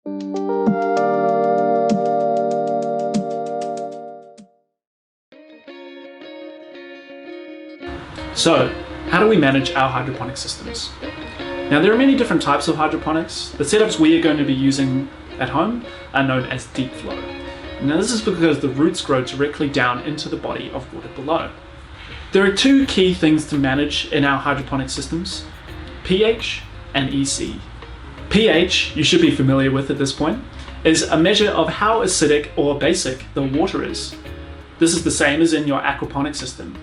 So, how do we manage our hydroponic systems? Now, there are many different types of hydroponics. The setups we are going to be using at home are known as deep flow. Now, this is because the roots grow directly down into the body of water below. There are two key things to manage in our hydroponic systems: pH and EC. pH, you should be familiar with at this point, is a measure of how acidic or basic the water is. This is the same as in your aquaponic system.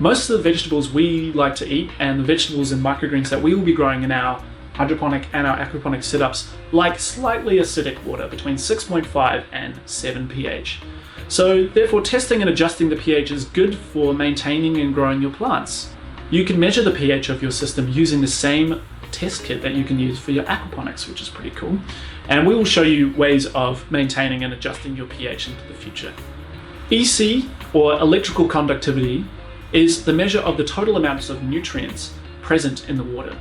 Most of the vegetables we like to eat and the vegetables and microgreens that we will be growing in our hydroponic and our aquaponic setups like slightly acidic water between 6.5 and 7 pH. So therefore, testing and adjusting the pH is good for maintaining and growing your plants. You can measure the pH of your system using the same test kit that you can use for your aquaponics, which is pretty cool. And we will show you ways of maintaining and adjusting your pH into the future. EC, or electrical conductivity, is the measure of the total amounts of nutrients present in the water.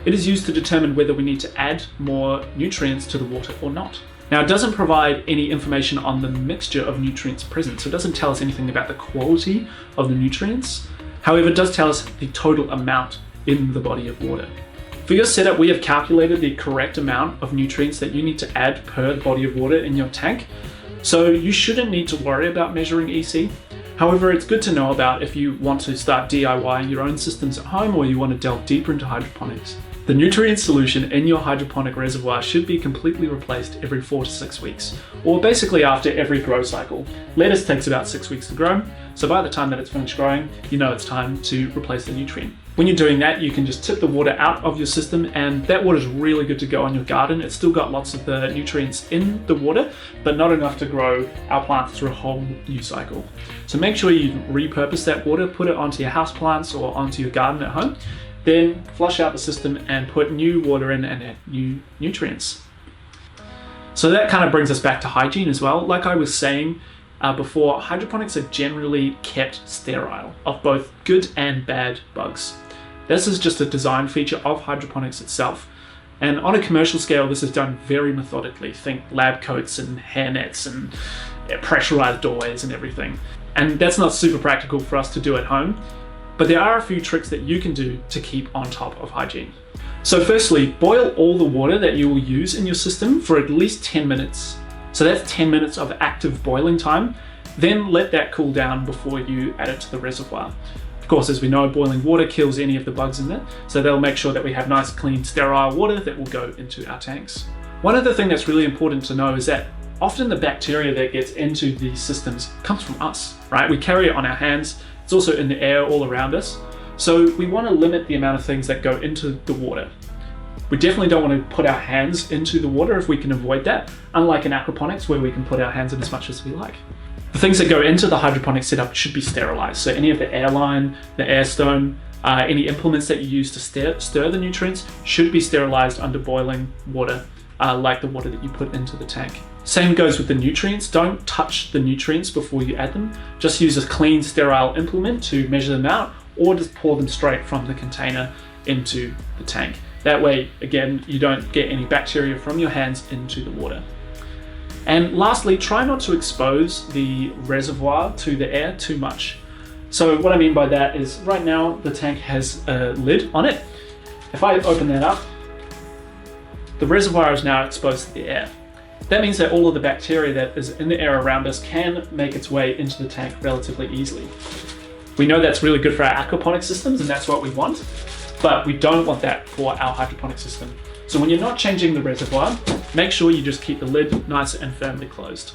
It is used to determine whether we need to add more nutrients to the water or not. Now, it doesn't provide any information on the mixture of nutrients present, so it doesn't tell us anything about the quality of the nutrients. However, it does tell us the total amount in the body of water. For your setup, we have calculated the correct amount of nutrients that you need to add per body of water in your tank, so you shouldn't need to worry about measuring EC. However, it's good to know about if you want to start DIYing your own systems at home or you want to delve deeper into hydroponics. The nutrient solution in your hydroponic reservoir should be completely replaced every 4 to 6 weeks, or basically after every grow cycle. Lettuce takes about 6 weeks to grow, so by the time that it's finished growing, you know it's time to replace the nutrient. When you're doing that, you can just tip the water out of your system, and that water is really good to go on your garden. It's still got lots of the nutrients in the water, but not enough to grow our plants through a whole new cycle. So make sure you repurpose that water, put it onto your house plants or onto your garden at home, then flush out the system and put new water in and add new nutrients. So that kind of brings us back to hygiene as well. Like I was saying before, hydroponics are generally kept sterile of both good and bad bugs. This is just a design feature of hydroponics itself. And on a commercial scale, this is done very methodically. Think lab coats and hair nets and pressurized doorways and everything. And that's not super practical for us to do at home, but there are a few tricks that you can do to keep on top of hygiene. So firstly, boil all the water that you will use in your system for at least 10 minutes. So that's 10 minutes of active boiling time. Then let that cool down before you add it to the reservoir. Of course, as we know, boiling water kills any of the bugs in it, so they'll make sure that we have nice, clean, sterile water that will go into our tanks. One other thing that's really important to know is that often the bacteria that gets into these systems comes from us, right? We carry it on our hands. It's also in the air all around us. So we want to limit the amount of things that go into the water. We definitely don't want to put our hands into the water if we can avoid that, unlike in aquaponics where we can put our hands in as much as we like. The things that go into the hydroponic setup should be sterilized. So any of the air line, the air stone, any implements that you use to stir the nutrients should be sterilized under boiling water, like the water that you put into the tank. Same goes with the nutrients. Don't touch the nutrients before you add them. Just use a clean, sterile implement to measure them out, or just pour them straight from the container into the tank. That way, again, you don't get any bacteria from your hands into the water. And lastly, try not to expose the reservoir to the air too much. So what I mean by that is right now the tank has a lid on it. If I open that up, the reservoir is now exposed to the air. That means that all of the bacteria that is in the air around us can make its way into the tank relatively easily. We know that's really good for our aquaponic systems and that's what we want, but we don't want that for our hydroponic system. So when you're not changing the reservoir, make sure you just keep the lid nice and firmly closed.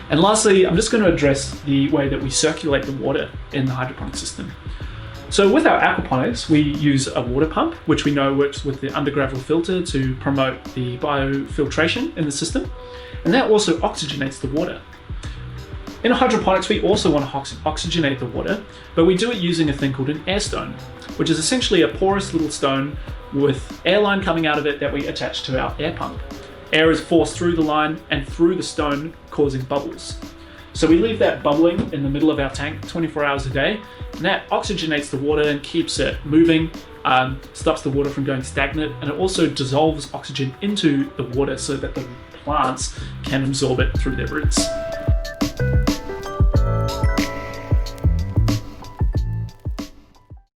And lastly, I'm just going to address the way that we circulate the water in the hydroponic system. So with our aquaponics, we use a water pump, which we know works with the undergravel filter to promote the biofiltration in the system. And that also oxygenates the water. In hydroponics, we also want to oxygenate the water, but we do it using a thing called an air stone, which is essentially a porous little stone with air line coming out of it that we attach to our air pump. Air is forced through the line and through the stone, causing bubbles. So we leave that bubbling in the middle of our tank 24 hours a day, and that oxygenates the water and keeps it moving stops the water from going stagnant, and it also dissolves oxygen into the water so that the plants can absorb it through their roots.